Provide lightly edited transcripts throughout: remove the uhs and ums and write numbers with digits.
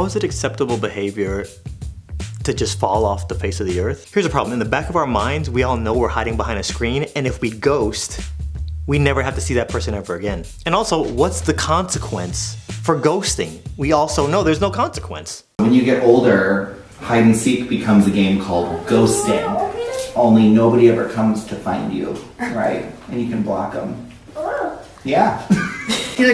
how is it acceptable behavior to just fall off the face of the earth? Here's the problem. In the back of our minds, we all know we're hiding behind a screen, and if we ghost, we never have to see that person ever again. And also, what's the consequence for ghosting? We also know there's no consequence. When you get older, hide and seek becomes a game called ghosting. Only nobody ever comes to find you, right? And you can block them. Yeah.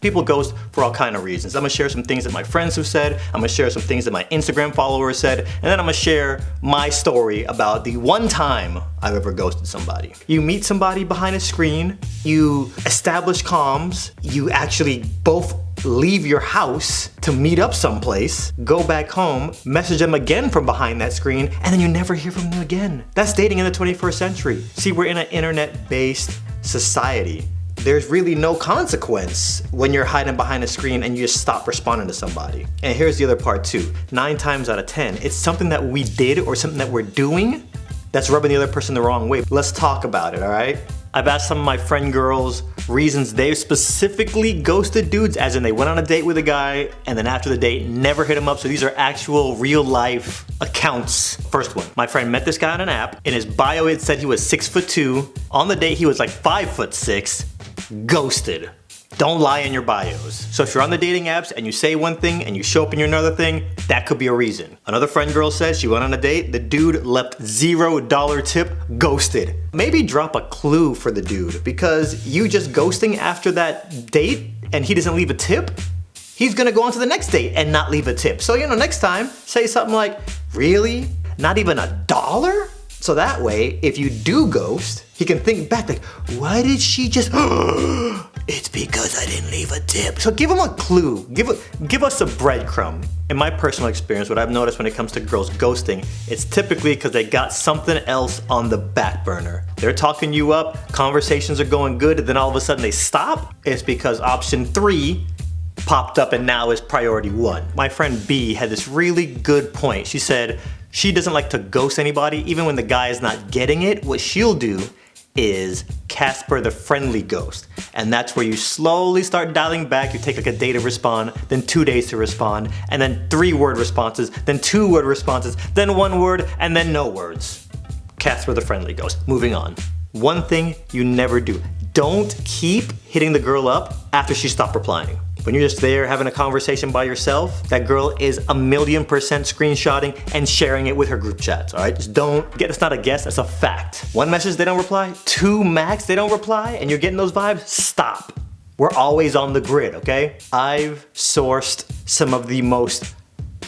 People ghost for all kind of reasons. I'm gonna share some things that my friends have said, I'm gonna share some things that my Instagram followers said, and then I'm gonna share my story about the one time I've ever ghosted somebody. You meet somebody behind a screen, you establish comms, you actually both leave your house to meet up someplace, go back home, message them again from behind that screen, and then you never hear from them again. That's dating in the 21st century. See, we're in an internet-based society. There's really no consequence when you're hiding behind a screen and you just stop responding to somebody. And here's the other part too. 9 times out of 10, it's something that we did or something that we're doing that's rubbing the other person the wrong way. Let's talk about it, all right? I've asked some of my friend girls reasons they've specifically ghosted dudes, as in they went on a date with a guy and then after the date never hit him up. So these are actual real life accounts. First one, my friend met this guy on an app. In his bio it said he was 6'2". On the date he was like 5'6". Ghosted. Don't lie in your bios. So if you're on the dating apps and you say one thing and you show up in your another thing, that could be a reason. Another friend girl says she went on a date, the dude left $0 tip, ghosted. Maybe drop a clue for the dude, because you just ghosting after that date and he doesn't leave a tip, he's gonna go on to the next date and not leave a tip. So next time, say something like, really? Not even $1? So that way, if you do ghost, he can think back like, why did she just, it's because I didn't leave a tip. So give him a clue, give us a breadcrumb. In my personal experience, what I've noticed when it comes to girls ghosting, it's typically because they got something else on the back burner. They're talking you up, conversations are going good, and then all of a sudden they stop. It's because option 3 popped up and now is priority 1. My friend B had this really good point. She said, she doesn't like to ghost anybody, even when the guy is not getting it. What she'll do is Casper the friendly ghost. And that's where you slowly start dialing back. You take like a day to respond, then 2 days to respond, and then 3-word responses, then 2-word responses, then 1 word, and then no words. Casper the friendly ghost. Moving on. One thing you never do. Don't keep hitting the girl up after she stopped replying. When you're just there having a conversation by yourself, that girl is 1,000,000% screenshotting and sharing it with her group chats, all right? Just don't get, it's not a guess, that's a fact. 1 message, they don't reply. 2 max, they don't reply, and you're getting those vibes, stop. We're always on the grid, okay? I've sourced some of the most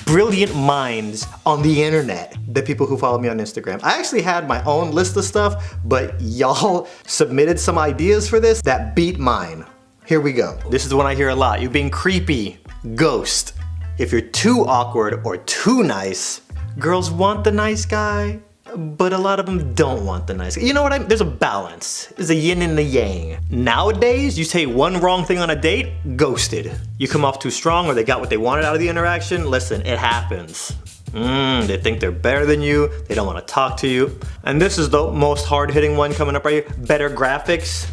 brilliant minds on the internet, the people who follow me on Instagram. I actually had my own list of stuff, but y'all submitted some ideas for this that beat mine. Here we go. This is the one I hear a lot. You're being creepy. Ghost. If you're too awkward or too nice, girls want the nice guy, but a lot of them don't want the nice guy. You know what I mean? There's a balance. There's a yin and the yang. Nowadays, you say one wrong thing on a date, ghosted. You come off too strong or they got what they wanted out of the interaction, listen, it happens. They think they're better than you, they don't want to talk to you. And this is the most hard-hitting one coming up right here. Better graphics.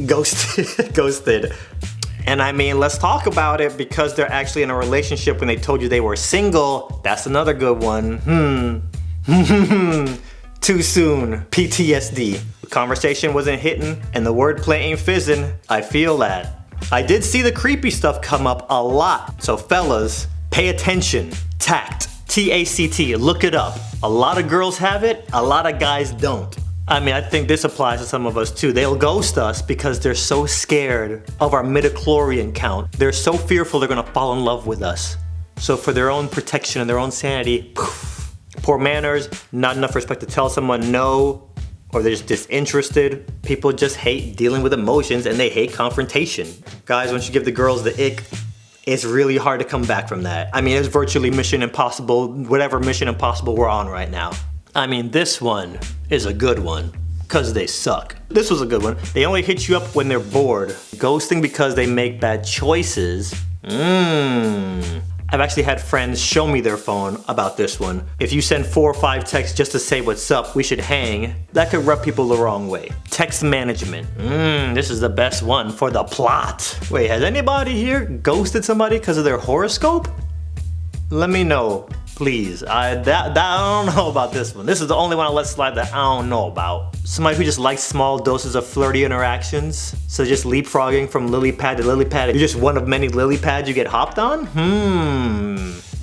Ghosted. Ghosted. And I mean, let's talk about it, because they're actually in a relationship when they told you they were single. That's another good one. Too soon. PTSD. The conversation wasn't hitting and the wordplay ain't fizzing. I feel that. I did see the creepy stuff come up a lot. So fellas, pay attention. Tact. T-A-C-T. Look it up. A lot of girls have it, a lot of guys don't. I mean, I think this applies to some of us too. They'll ghost us because they're so scared of our midichlorian count. They're so fearful they're gonna fall in love with us. So for their own protection and their own sanity, poof, poor manners, not enough respect to tell someone no, or they're just disinterested. People just hate dealing with emotions and they hate confrontation. Guys, once you give the girls the ick, it's really hard to come back from that. I mean, it's virtually Mission Impossible, whatever Mission Impossible we're on right now. I mean, this one is a good one, because they suck. This was a good one. They only hit you up when they're bored. Ghosting because they make bad choices. I've actually had friends show me their phone about this one. If you send 4 or 5 texts just to say what's up, we should hang, that could rub people the wrong way. Text management. This is the best one for the plot. Wait, has anybody here ghosted somebody because of their horoscope? Let me know, please. I don't know about this one. This is the only one I let slide that I don't know about. Somebody who just likes small doses of flirty interactions. So just leapfrogging from lily pad to lily pad. You're just one of many lily pads you get hopped on?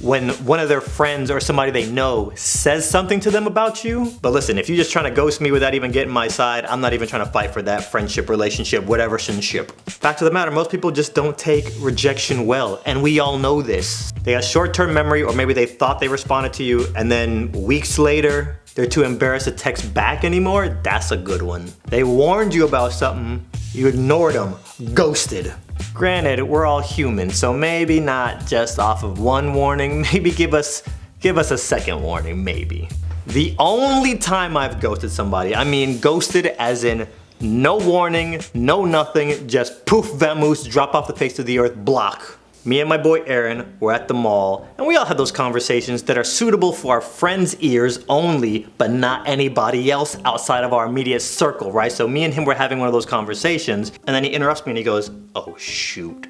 When one of their friends or somebody they know says something to them about you. But listen, if you're just trying to ghost me without even getting my side, I'm not even trying to fight for that friendship, relationship, whatever ship. Fact of the matter, most people just don't take rejection well, and we all know this. They got short-term memory, or maybe they thought they responded to you, and then weeks later, they're too embarrassed to text back anymore. That's a good one. They warned you about something, you ignored them, ghosted. Granted, we're all human, so maybe not just off of one warning, maybe give us a second warning, maybe. The only time I've ghosted somebody, I mean ghosted as in no warning, no nothing, just poof vamoose, drop off the face of the earth, block. Me and my boy Aaron were at the mall, and we all had those conversations that are suitable for our friends' ears only, but not anybody else outside of our immediate circle, right? So me and him were having one of those conversations, and then he interrupts me and he goes, "Oh shoot,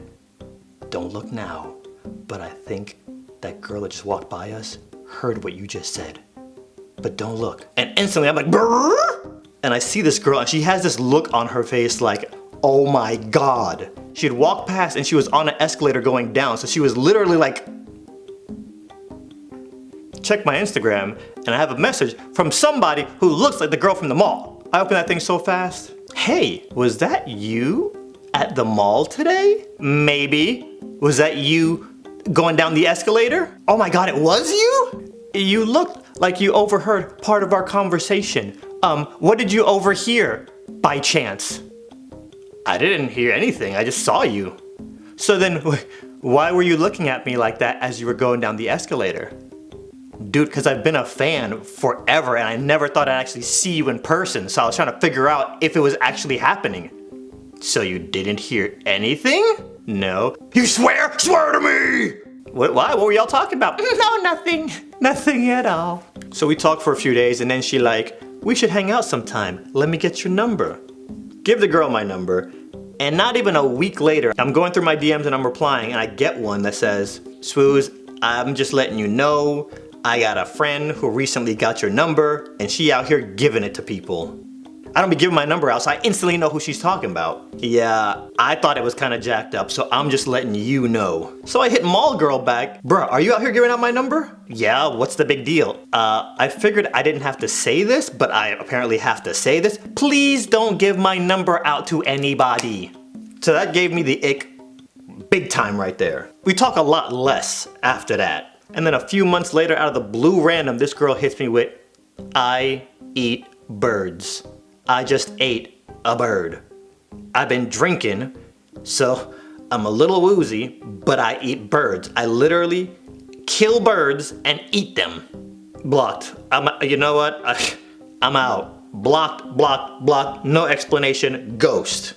don't look now, but I think that girl that just walked by us heard what you just said, but don't look." And instantly I'm like, brrr! And I see this girl, and she has this look on her face like, oh my God. She had walked past and she was on an escalator going down. So she was literally like, check my Instagram and I have a message from somebody who looks like the girl from the mall. I opened that thing so fast. Hey, was that you at the mall today? Maybe. Was that you going down the escalator? Oh my God, it was you? You looked like you overheard part of our conversation. What did you overhear by chance? I didn't hear anything, I just saw you. So then, why were you looking at me like that as you were going down the escalator? Dude, because I've been a fan forever and I never thought I'd actually see you in person, so I was trying to figure out if it was actually happening. So you didn't hear anything? No. You swear? Swear to me! Why? What were y'all talking about? No, nothing. Nothing at all. So we talked for a few days and then she like, we should hang out sometime. Let me get your number. Give the girl my number, and not even a week later, I'm going through my DMs and I'm replying, and I get one that says, "Swooz, I'm just letting you know, I got a friend who recently got your number, and she out here giving it to people." I don't be giving my number out, so I instantly know who she's talking about. Yeah, I thought it was kind of jacked up, so I'm just letting you know. So I hit mall girl back. Bruh, are you out here giving out my number? Yeah, what's the big deal? I figured I didn't have to say this, but I apparently have to say this. Please don't give my number out to anybody. So that gave me the ick big time right there. We talk a lot less after that. And then a few months later, out of the blue random, this girl hits me with, "I eat birds. I just ate a bird. I've been drinking, so I'm a little woozy, but I eat birds. I literally kill birds and eat them." Blocked. You know what? I'm out. Blocked, blocked, blocked. No explanation. Ghost.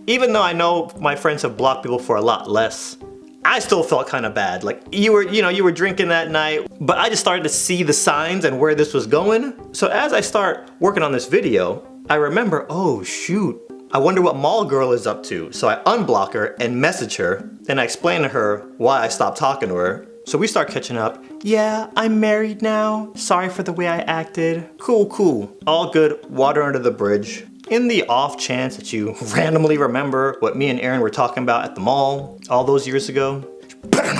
Even though I know my friends have blocked people for a lot less, I still felt kind of bad. Like you were drinking that night, but I just started to see the signs and where this was going. So as I start working on this video, I remember, oh shoot, I wonder what mall girl is up to. So I unblock her and message her, and I explain to her why I stopped talking to her. So we start catching up. Yeah, I'm married now. Sorry for the way I acted. Cool, cool. All good, water under the bridge. In the off chance that you randomly remember what me and Aaron were talking about at the mall all those years ago, you better